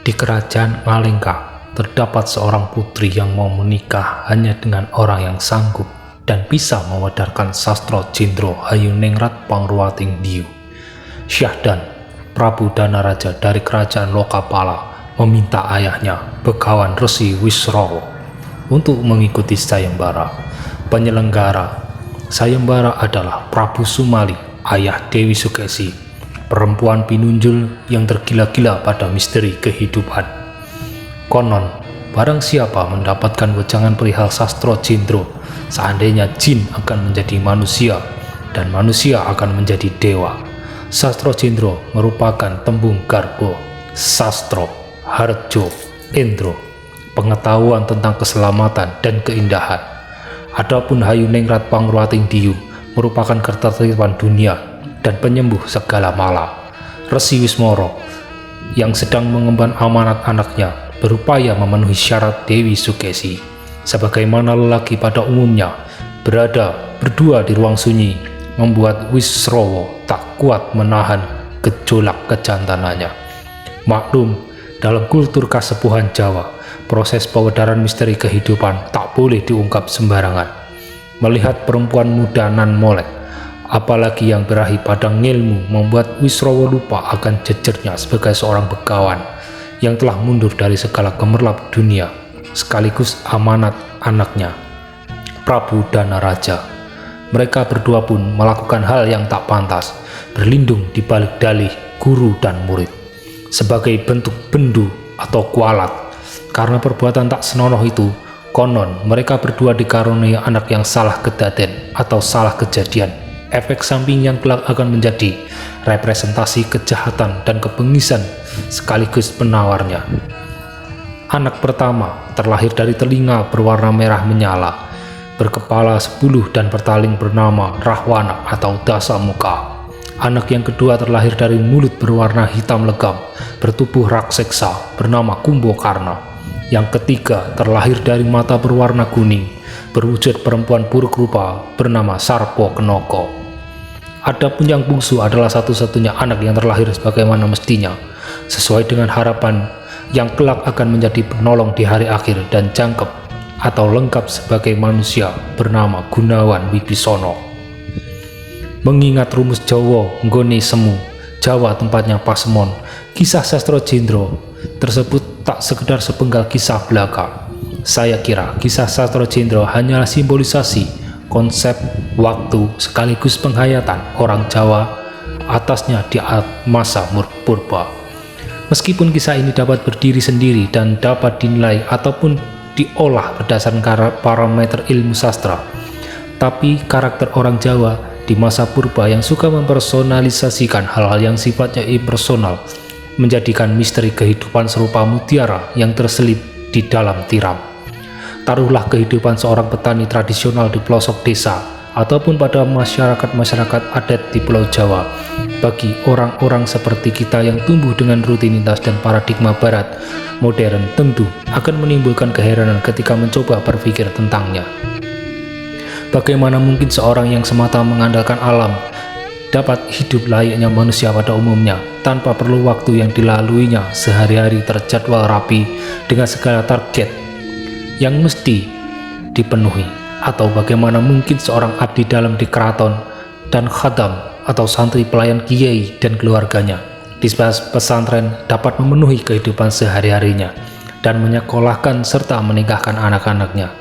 Di kerajaan Ngalengka, terdapat seorang putri yang mau menikah hanya dengan orang yang sanggup dan bisa mewadarkan Sastro Jendro Hayuningrat Pangruwating Diyu. Syahdan, Prabu Danaraja dari kerajaan Lokapala, meminta ayahnya, Begawan Resi Wisrawa, untuk mengikuti sayembara. Penyelenggara sayembara adalah Prabu Sumali, ayah Dewi Sukesi, perempuan pinunjul yang tergila-gila pada misteri kehidupan. Konon, barang siapa mendapatkan wejangan perihal Sastro Jendro, seandainya jin akan menjadi manusia dan manusia akan menjadi dewa. Sastro Jendro merupakan tembung garbo, sastro, harjo, endro, pengetahuan tentang keselamatan dan keindahan. Adapun Hayuningrat Pangruwating Diyu merupakan ketertiban dunia dan penyembuh segala mala. Resi Wismoro yang sedang mengemban amanat anaknya berupaya memenuhi syarat Dewi Sukesi. Sebagaimana lelaki pada umumnya, berada berdua di ruang sunyi membuat Wisrawa tak kuat menahan gejolak kejantanannya. Maklum, dalam kultur kasepuhan Jawa, proses pewedaran misteri kehidupan tak boleh diungkap sembarangan. Melihat perempuan muda nan molek, apalagi yang berahi pada ngilmu, membuat Wisrawa lupa akan jejernya sebagai seorang begawan yang telah mundur dari segala gemerlap dunia, sekaligus amanat anaknya, Prabu Danaraja. Mereka berdua pun melakukan hal yang tak pantas, berlindung di balik dalih guru dan murid, sebagai bentuk bendu atau kualat. Karena perbuatan tak senonoh itu, konon mereka berdua dikaruniai anak yang salah kedaden atau salah kejadian, efek samping yang kelak akan menjadi representasi kejahatan dan kebengisan sekaligus penawarnya. Anak pertama terlahir dari telinga berwarna merah menyala, berkepala 10 dan bertaling bernama Rahwana atau Dasa Muka. Anak yang kedua terlahir dari mulut berwarna hitam legam, bertubuh raksasa bernama Kumbokarna. Yang ketiga terlahir dari mata berwarna kuning, berwujud perempuan buruk rupa bernama Sarpo Kenoko. Adapun yang bungsu adalah satu-satunya anak yang terlahir sebagaimana mestinya, sesuai dengan harapan yang kelak akan menjadi penolong di hari akhir dan jangkep atau lengkap sebagai manusia bernama Gunawan Wibisono. Mengingat rumus Jawa nggone semu, Jawa tempatnya pasemon, kisah Sastro Jendro tersebut tak sekedar sepenggal kisah belaka. Saya kira kisah Sastro Jendro hanyalah simbolisasi konsep waktu sekaligus penghayatan orang Jawa atasnya di masa purba. Meskipun kisah ini dapat berdiri sendiri dan dapat dinilai ataupun diolah berdasarkan parameter ilmu sastra, tapi karakter orang Jawa di masa purba yang suka mempersonalisasikan hal-hal yang sifatnya impersonal menjadikan misteri kehidupan serupa mutiara yang terselip di dalam tiram. Taruhlah kehidupan seorang petani tradisional di pelosok desa ataupun pada masyarakat adat di Pulau Jawa. Bagi orang-orang seperti kita yang tumbuh dengan rutinitas dan paradigma barat modern, tentu akan menimbulkan keheranan ketika mencoba berpikir tentangnya. Bagaimana mungkin seorang yang semata mengandalkan alam dapat hidup layaknya manusia pada umumnya tanpa perlu waktu yang dilaluinya sehari-hari terjadwal rapi dengan segala target yang mesti dipenuhi? Atau bagaimana mungkin seorang abdi dalam di keraton dan khadam atau santri pelayan kiai dan keluarganya di pesantren dapat memenuhi kehidupan sehari-harinya dan menyekolahkan serta menikahkan anak-anaknya?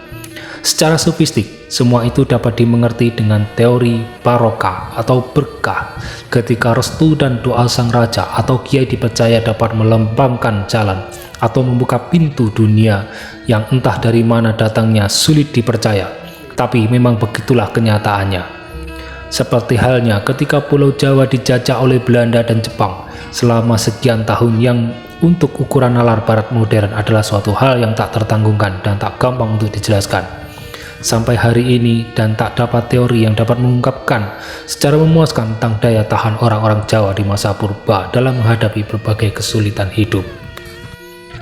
Secara sofistik, semua itu dapat dimengerti dengan teori barokah atau berkah ketika restu dan doa sang raja atau kiai dipercaya dapat melempangkan jalan atau membuka pintu dunia yang entah dari mana datangnya sulit dipercaya, tapi memang begitulah kenyataannya. Seperti halnya ketika Pulau Jawa dijajah oleh Belanda dan Jepang selama sekian tahun, yang untuk ukuran nalar barat modern adalah suatu hal yang tak tertanggungkan dan tak gampang untuk dijelaskan sampai hari ini, dan tak dapat teori yang dapat mengungkapkan secara memuaskan tentang daya tahan orang-orang Jawa di masa purba dalam menghadapi berbagai kesulitan hidup.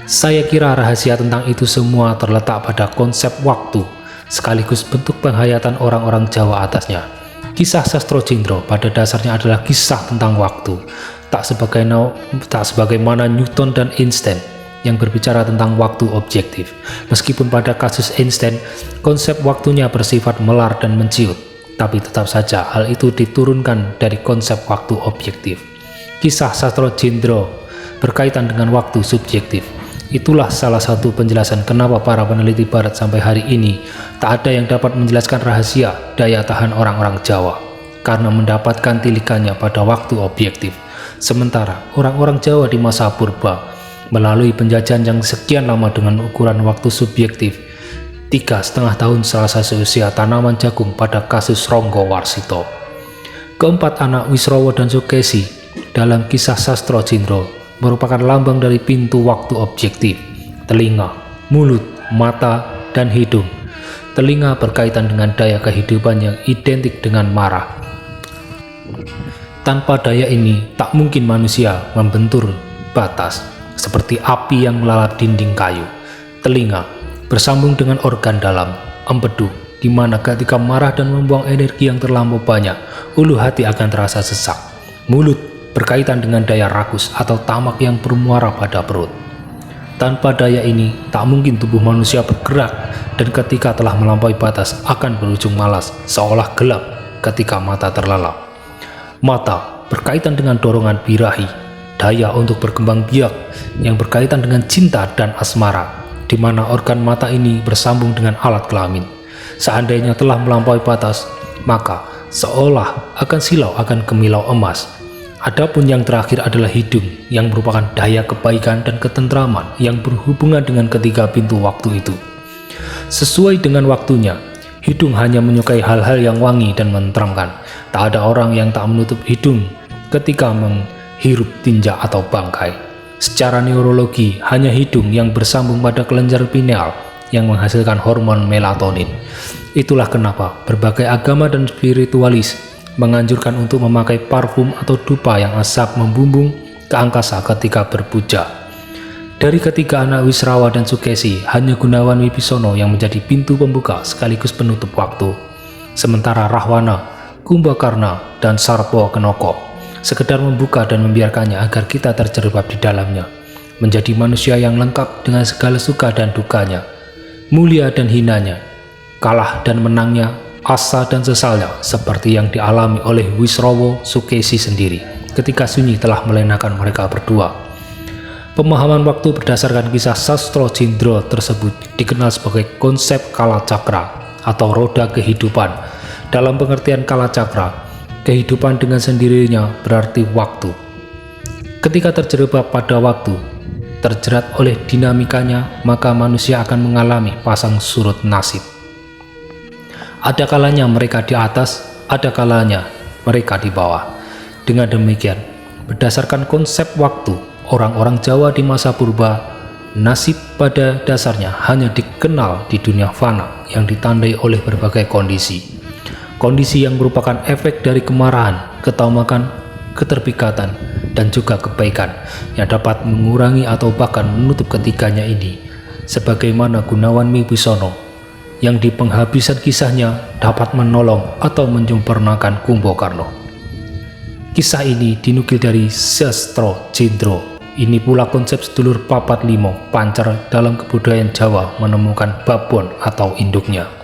Saya kira rahasia tentang itu semua terletak pada konsep waktu sekaligus bentuk penghayatan orang-orang Jawa atasnya. Kisah Sastro Jendro pada dasarnya adalah kisah tentang waktu, tak sebagaimana Newton dan Einstein yang berbicara tentang waktu objektif. Meskipun pada kasus Einstein, konsep waktunya bersifat melar dan menciut, tapi tetap saja hal itu diturunkan dari konsep waktu objektif. Kisah Sastro Jendro berkaitan dengan waktu subjektif. Itulah salah satu penjelasan kenapa para peneliti barat sampai hari ini tak ada yang dapat menjelaskan rahasia daya tahan orang-orang Jawa, karena mendapatkan tilikannya pada waktu objektif. Sementara orang-orang Jawa di masa purba melalui penjajahan yang sekian lama dengan ukuran waktu subjektif 3,5 tahun selasa seusia tanaman jagung pada kasus Ronggo Warsito. Keempat anak Wisrawa dan Sukesi dalam kisah Sastro Jendro merupakan lambang dari pintu waktu objektif: telinga, mulut, mata, dan hidung. Telinga berkaitan dengan daya kehidupan yang identik dengan marah. Tanpa daya ini, tak mungkin manusia membentur batas, seperti api yang melalap dinding kayu. Telinga bersambung dengan organ dalam, empedu, di mana ketika marah dan membuang energi yang terlampau banyak, ulu hati akan terasa sesak. Mulut berkaitan dengan daya rakus atau tamak yang bermuara pada perut. Tanpa daya ini, tak mungkin tubuh manusia bergerak, dan ketika telah melampaui batas akan berujung malas, seolah gelap ketika mata terlelap. Mata berkaitan dengan dorongan birahi, daya untuk berkembang biak yang berkaitan dengan cinta dan asmara, di mana organ mata ini bersambung dengan alat kelamin. Seandainya telah melampaui batas, maka seolah akan silau akan kemilau emas. Adapun yang terakhir adalah hidung, yang merupakan daya kebaikan dan ketentraman yang berhubungan dengan ketiga pintu waktu itu. Sesuai dengan waktunya, hidung hanya menyukai hal-hal yang wangi dan menenteramkan. Tak ada orang yang tak menutup hidung ketika menghirup tinja atau bangkai. Secara neurologi, hanya hidung yang bersambung pada kelenjar pineal yang menghasilkan hormon melatonin. Itulah kenapa berbagai agama dan spiritualis menganjurkan untuk memakai parfum atau dupa yang asap membumbung ke angkasa ketika berpuja. Dari ketiga anak Wisrawa dan Sukesi, hanya Gunawan Wibisono yang menjadi pintu pembuka sekaligus penutup waktu. Sementara Rahwana, Kumbakarna, dan Sarpo Kenoko sekedar membuka dan membiarkannya agar kita terjerembab di dalamnya, menjadi manusia yang lengkap dengan segala suka dan dukanya, mulia dan hinanya, kalah dan menangnya, asa dan sesalnya, seperti yang dialami oleh Wisrawa Sukesi sendiri ketika sunyi telah melenakan mereka berdua. Pemahaman waktu berdasarkan kisah Sastro Jendro tersebut dikenal sebagai konsep kala cakra atau roda kehidupan. Dalam pengertian kala cakra, kehidupan dengan sendirinya berarti waktu. Ketika terjerembab pada waktu, terjerat oleh dinamikanya, maka manusia akan mengalami pasang surut nasib. Ada kalanya mereka di atas, ada kalanya mereka di bawah. Dengan demikian, berdasarkan konsep waktu, orang-orang Jawa di masa purba, nasib pada dasarnya hanya dikenal di dunia fana yang ditandai oleh berbagai kondisi. Kondisi yang merupakan efek dari kemarahan, ketamakan, keterpikatan, dan juga kebaikan yang dapat mengurangi atau bahkan menutup ketiganya ini. Sebagaimana Gunawan Wibisono yang di penghabisan kisahnya dapat menolong atau menyempurnakan Kumbakarna. Kisah ini dinukil dari Sastro Jendro. Ini pula konsep sedulur papat limo pancar dalam kebudayaan Jawa menemukan babon atau induknya.